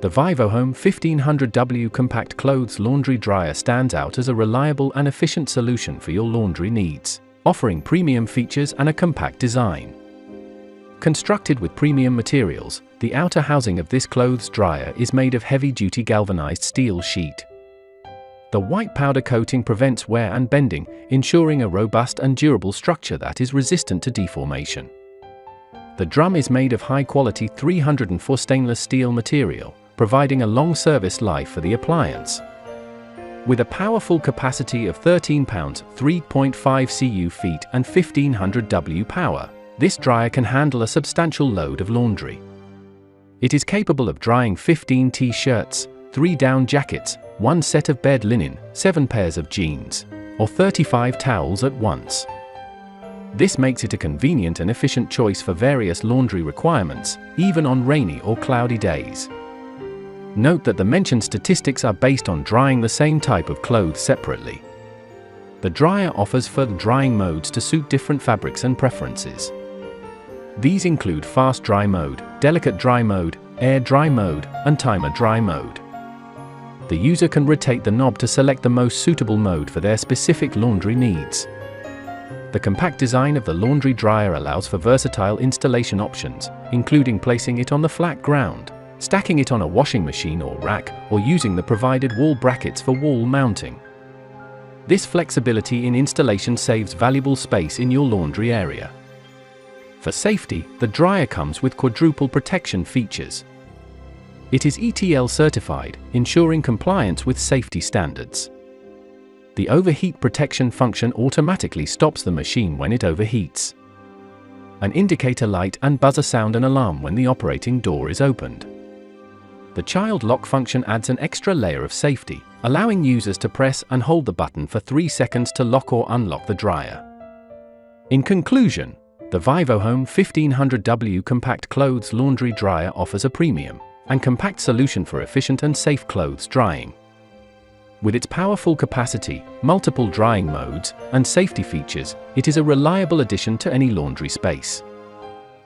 The VIVOHOME 1500W compact clothes laundry dryer stands out as a reliable and efficient solution for your laundry needs, offering premium features and a compact design. Constructed with premium materials, the outer housing of this clothes dryer is made of heavy-duty galvanized steel sheet. The white powder coating prevents wear and bending, ensuring a robust and durable structure that is resistant to deformation. The drum is made of high-quality 304 stainless steel material, providing a long service life for the appliance. With a powerful capacity of 13 pounds, 3.5 cu-feet and 1500 W power, this dryer can handle a substantial load of laundry. It is capable of drying 15 t-shirts, 3 down jackets, 1 set of bed linen, 7 pairs of jeans, or 35 towels at once. This makes it a convenient and efficient choice for various laundry requirements, even on rainy or cloudy days. Note that the mentioned statistics are based on drying the same type of clothes separately. The dryer offers further drying modes to suit different fabrics and preferences. These include fast dry mode, delicate dry mode, air dry mode, and timer dry mode. The user can rotate the knob to select the most suitable mode for their specific laundry needs. The compact design of the laundry dryer allows for versatile installation options, including placing it on the flat ground, stacking it on a washing machine or rack, or using the provided wall brackets for wall mounting. This flexibility in installation saves valuable space in your laundry area. For safety, the dryer comes with quadruple protection features. It is ETL certified, ensuring compliance with safety standards. The overheat protection function automatically stops the machine when it overheats. An indicator light and buzzer sound an alarm when the operating door is opened. The child lock function adds an extra layer of safety, allowing users to press and hold the button for 3 seconds to lock or unlock the dryer. In conclusion, the VIVOHOME 1500W compact clothes laundry dryer offers a premium and compact solution for efficient and safe clothes drying. With its powerful capacity, multiple drying modes, and safety features, it is a reliable addition to any laundry space.